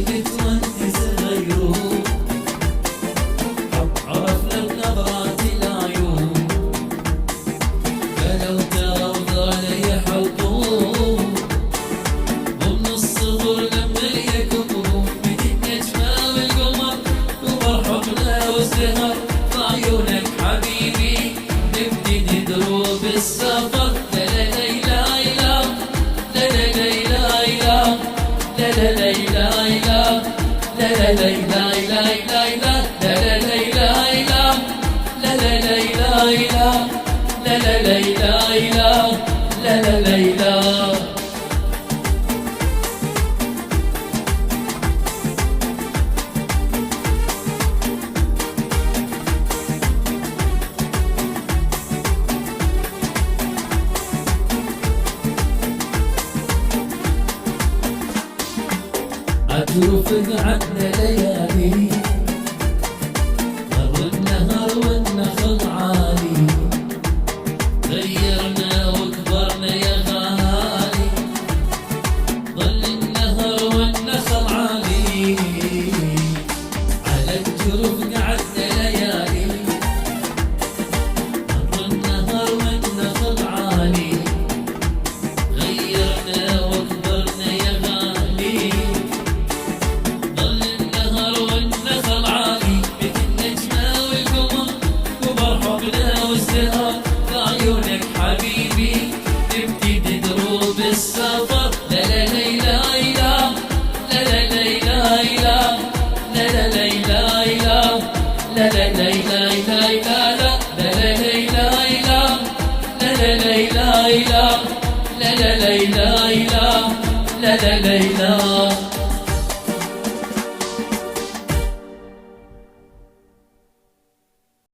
نتونس غيره عرفنا بنظرات العيون فلو ترضى لي حبوب ومن الصبر لما يكبروا بدت نجمة والقمر وبرحبنا والسهر بعيونك حبيبي نبتدي دروب السفر لا لا لا لا لا لا لا لا لا لا لا لا أترفق عنا ليالي مر النهر والنخل عالي غيرنا وكبرنا يا غالي ظل النهر والنخل عالي على الجرف قعدنا ليالي مر النهر والنخل عالي غيرنا وكبرنا يا غالي بعيونك حبيبي نبتدي دروب السفر لا لا لا لا لا لا لا لا لا لا لا لا لا لا لا لا لا